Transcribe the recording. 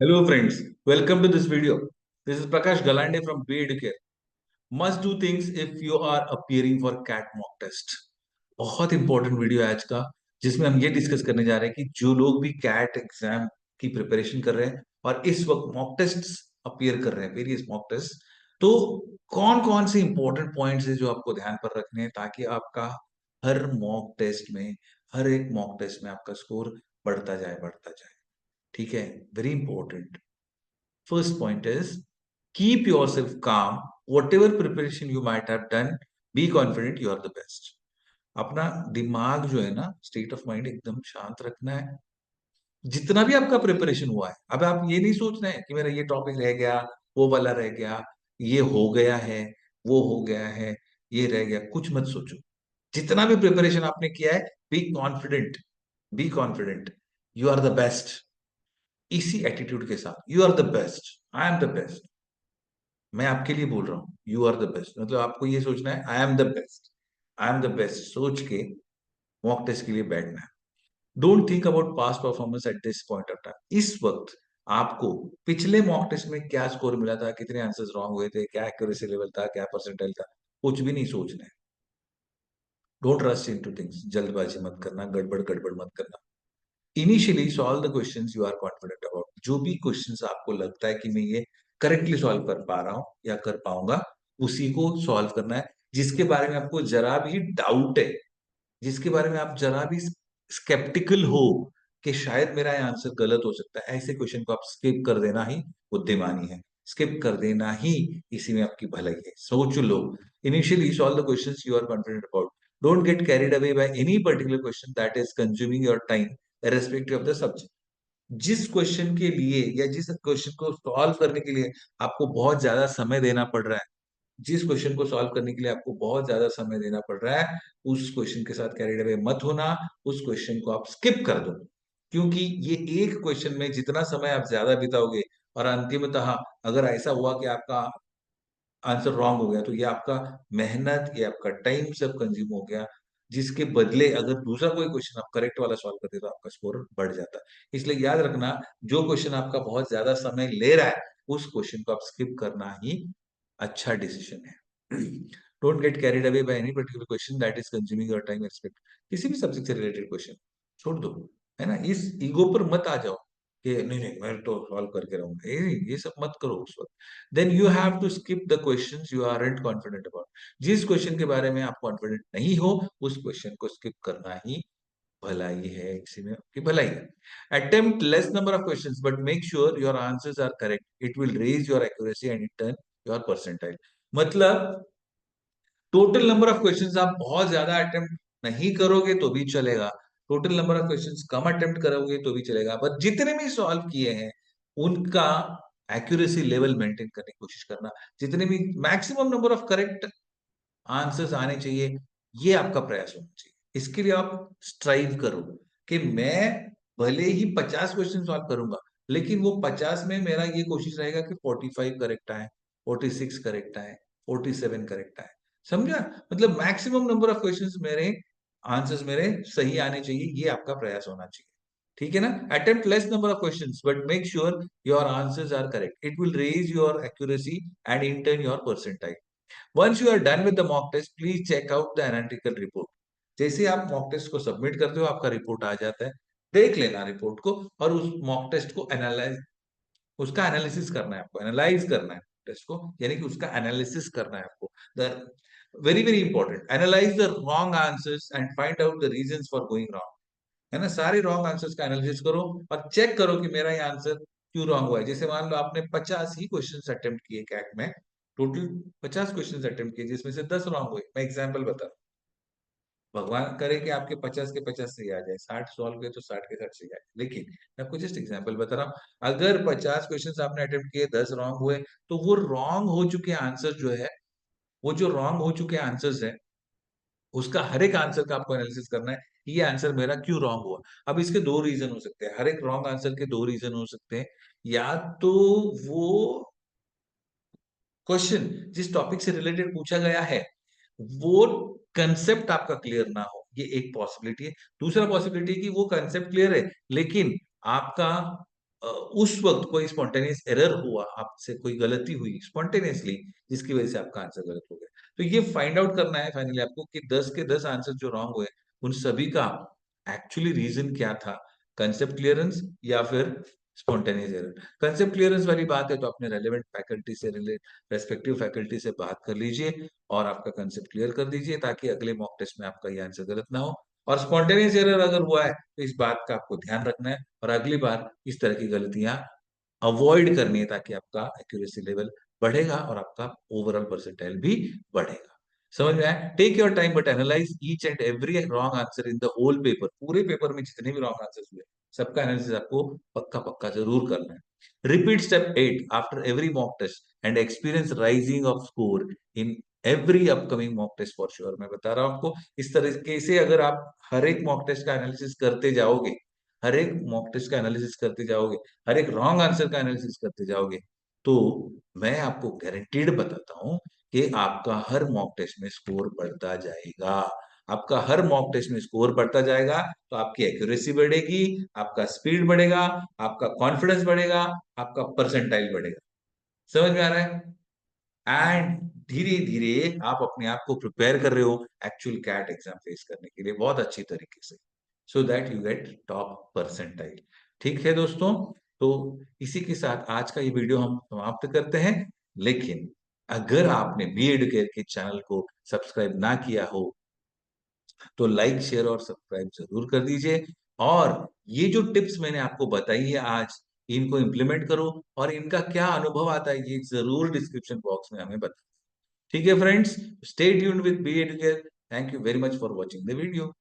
Hello friends, welcome to this video. This is Prakash Galande from Be Educare. Must do things if you are appearing for CAT mock test. बहुत important video है आज का, जिसमें हम ये discuss करने जा रहे हैं कि जो लोग भी कैट एग्जाम की प्रिपरेशन कर रहे हैं और इस वक्त मॉक टेस्ट अपीयर कर रहे हैं, वेरियस मॉक टेस्ट, तो कौन कौन से इंपॉर्टेंट पॉइंट्स है जो आपको ध्यान पर रखने हैं ताकि आपका हर मॉक टेस्ट में, हर एक मॉक टेस्ट में आपका स्कोर बढ़ता जाए। ठीक है, very important. First point is keep yourself calm. Whatever preparation you might have done, be confident you are the best. अपना दिमाग जो है ना, स्टेट ऑफ माइंड एकदम शांत रखना है। जितना भी आपका प्रिपरेशन हुआ है, अब आप ये नहीं सोचना है कि मेरा ये टॉपिक रह गया, वो वाला रह गया, ये हो गया है, वो हो गया है, ये रह गया, कुछ मत सोचो। जितना भी प्रिपरेशन आपने किया है, be confident, be confident, you are the best. इसी एटीट्यूड के साथ, you are the best, I am the best, मैं आपके लिए बोल रहा हूँ, यू आर द बेस्ट, मतलब आपको ये सोचना है आई am the best, I am the best सोच के मॉक टेस्ट के लिए बैठना है। Don't think about past performance at this point of time. इस वक्त आपको पिछले मॉक टेस्ट में क्या स्कोर मिला था, कितने आंसर्स रॉन्ग हुए थे, क्या एक्यूरेसी लेवल था, क्या परसेंटाइल था, कुछ भी नहीं सोचना है। डोंट रश इनटू थिंग्स, जल्दबाजी मत करना, गड़बड़ गड़बड़ मत करना। Initially solve the questions you are confident about. जो भी क्वेश्चंस आपको लगता है कि मैं ये करेक्टली सॉल्व कर पा रहा हूं या कर पाऊंगा, उसी को सॉल्व करना है। जिसके बारे में आपको जरा भी डाउट है, जिसके बारे में आप जरा भी स्केप्टिकल हो कि शायद मेरा ये आंसर गलत हो सकता है, ऐसे क्वेश्चन को आप स्किप कर देना ही बुद्धिमानी है। स्किप कर देना ही इसी में आपकी भलाई है। सोच लो, initially solve the questions you are confident about. Don't get carried away by any particular question that is consuming your time irrespective of the subject। जिस क्वेश्चन के लिए या जिस क्वेश्चन को सॉल्व करने के लिए आपको बहुत ज्यादा समय देना पड़ रहा है, जिस क्वेश्चन को सॉल्व करने के लिए आपको बहुत ज्यादा समय देना पड़ रहा है, उस क्वेश्चन के साथ कैरिड अवे मत होना। उस क्वेश्चन को आप स्किप कर दो, क्योंकि ये एक क्वेश्चन में जितना समय आप ज्यादा बिताओगे और अंतिमतः अगर ऐसा हुआ कि आपका आंसर रॉन्ग हो गया, तो ये आपका मेहनत, ये आपका टाइम सब कंज्यूम हो गया। जिसके बदले अगर दूसरा कोई क्वेश्चन आप करेक्ट वाला सॉल्व करते तो आपका स्कोर बढ़ जाता। इसलिए याद रखना, जो क्वेश्चन आपका बहुत ज्यादा समय ले रहा है, उस क्वेश्चन को आप स्किप करना ही अच्छा डिसीजन है। Don't get carried away by any particular question that is consuming your time expect. किसी भी सब्जेक्ट से रिलेटेड क्वेश्चन छोड़ दो, है ना। इस ईगो पर मत आ जाओ कि नहीं नहीं मैं तो सॉल्व करके रहूंगा, ये सब मत करो उस वक्त। Then you have to skip the questions you aren't confident about. जिस क्वेश्चन के बारे में आप कॉन्फिडेंट नहीं हो, उस क्वेश्चन को स्किप करना ही भलाई है, इसी में आपकी भलाई है। Attempt less number of questions but make sure your answers are correct, it will raise your accuracy and in turn your percentile. मतलब टोटल नंबर ऑफ क्वेश्चंस आप बहुत ज्यादा अटेम्प्ट नहीं करोगे तो भी चलेगा, टोटल नंबर ऑफ क्वेश्चंस कम अटेम्प्ट करोगे तो भी चलेगा, पर जितने भी सॉल्व किए हैं उनका एक्यूरेसी लेवल मेंटेन करने की कोशिश करना। जितने भी maximum number of correct answers आने चाहिए, ये आपका प्रयास होना चाहिए। इसके लिए आप स्ट्राइव करो कि मैं भले ही 50 क्वेश्चन सॉल्व करूंगा, लेकिन वो 50 में मेरा ये कोशिश रहेगा कि 45 करेक्ट आए, 46 करेक्ट आए, 47 करेक्ट आए। समझा? मतलब मैक्सिमम नंबर ऑफ क्वेश्चंस मेरे, आंसर्स मेरे सही आने चाहिए, ये आपका प्रयास होना चाहिए। ठीक है ना। Attempt less number of questions but make sure your answers are correct, it will raise your accuracy and in turn your percentile. Once you are done with the mock test, please check out the analytical report। जैसे ही आप mock test को submit करते हो, आपका report आ जाता है। देख लेना रिपोर्ट को और उस मॉक टेस्ट को एनालाइज, उसका एनालिसिस करना है आपको, एनालाइज करना है टेस्ट को, यानी कि उसका एनालिसिस करना है आपको। The very very important, analyse the wrong answers and find out the reasons for going wrong. है ना, सारे रॉन्ग आंसर्स का एनालिसिस करो और चेक करो कि मेरा ये आंसर क्यों रॉन्ग हुआ है। जैसे मान लो आपने 50 ही क्वेश्चन अटेम्प्ट किए कैट में, टोटल 50 क्वेश्चन अटेम्प्ट किए जिसमें से 10 रॉन्ग हुए। मैं एग्जांपल बता रहा हूं। भगवान करे कि आपके 50 के 50 सही आ जाए, 60 सॉल्व किए तो 60 के 60 सही आए, लेकिन मैं आपको जस्ट एग्जांपल बता रहा हूँ। अगर 50 क्वेश्चन आपने अटेम्प्ट किए, 10 रॉन्ग हुए, तो वो रॉन्ग हो चुके आंसर जो है, वो जो रॉन्ग हो चुके आंसर्स है, उसका हर एक आंसर का आपको एनालिसिस करना है कि ये आंसर मेरा क्यों रॉन्ग हुआ। अब इसके दो रीजन हो सकते हैं, हर एक रॉन्ग आंसर के दो रीजन हो सकते हैं। या तो वो क्वेश्चन जिस टॉपिक से रिलेटेड पूछा गया है, वो कंसेप्ट आपका क्लियर ना हो, ये एक पॉसिबिलिटी है। दूसरा पॉसिबिलिटी है कि वो कंसेप्ट क्लियर है, लेकिन आपका उस वक्त कोई स्पॉन्टेनियस एरर हुआ, आपसे कोई गलती हुई स्पॉन्टेनियसली, जिसकी वजह से आपका आंसर गलत हो गया, तो ये फाइंड आउट करना है फाइनली आपको कि 10 के 10 आंसर जो रॉन्ग हुए उन सभी का एक्चुअली रीजन क्या था, कंसेप्ट क्लियरेंस या फिर स्पॉन्टेनियस एरर। कंसेप्ट क्लियरेंस वाली बात है तो अपने रेलेवेंट फैकल्टी से, रेस्पेक्टिव फैकल्टी से बात कर लीजिए और आपका कंसेप्ट क्लियर कर दीजिए, ताकि अगले मॉक टेस्ट में आपका ये आंसर गलत ना हो। और स्पॉन्टेनियस एरर अगर हुआ है तो इस बात का आपको ध्यान रखना है और अगली बार इस तरह की गलतियां अवॉइड करनी है, ताकि आपका एक्यूरेसी लेवल बढ़ेगा और आपका ओवरऑल परसेंटाइल भी बढ़ेगा। समझ में आया? Take your time but analyze each and every wrong answer in the whole paper. पूरे पेपर में जितने भी रॉन्ग आंसर्स हुए सबका एनालिसिस आपको पक्का पक्का जरूर करना है। Repeat step 8 after every mock test and experience rising of score in every upcoming mock test for sure. मैं बता रहा हूं आपको, इस तरीके से अगर आप हर एक मॉक टेस्ट का एनालिसिस करते जाओगे, हर एक मॉक टेस्ट का एनालिसिस करते जाओगे, हर एक रॉन्ग आंसर का एनालिसिस करते जाओगे, तो मैं आपको गारंटीड बताता हूं कि आपका हर मॉक टेस्ट में स्कोर बढ़ता जाएगा। आपका हर मॉक टेस्ट में स्कोर बढ़ता जाएगा तो आपकी एक्यूरेसी बढ़ेगी, आपका स्पीड बढ़ेगा, आपका कॉन्फिडेंस बढ़ेगा, आपका परसेंटाइल बढ़ेगा। समझ में आ रहा है? एंड धीरे धीरे आप अपने आप को प्रिपेयर कर रहे हो एक्चुअल कैट एग्जाम फेस करने के लिए बहुत अच्छी तरीके से, so that you get top percentile. ठीक है दोस्तों, तो इसी के साथ आज का ये वीडियो हम समाप्त करते हैं। लेकिन अगर आपने बी एडुकेयर के चैनल को सब्सक्राइब ना किया हो तो लाइक शेयर और सब्सक्राइब जरूर कर दीजिए। और ये जो टिप्स मैंने आपको बताई है आज, इनको इम्प्लीमेंट करो और इनका क्या अनुभव आता है ये जरूर डिस्क्रिप्शन बॉक्स में हमें बताओ। ठीक है friends, stay tuned with B Educare. Thank you very much for watching the video.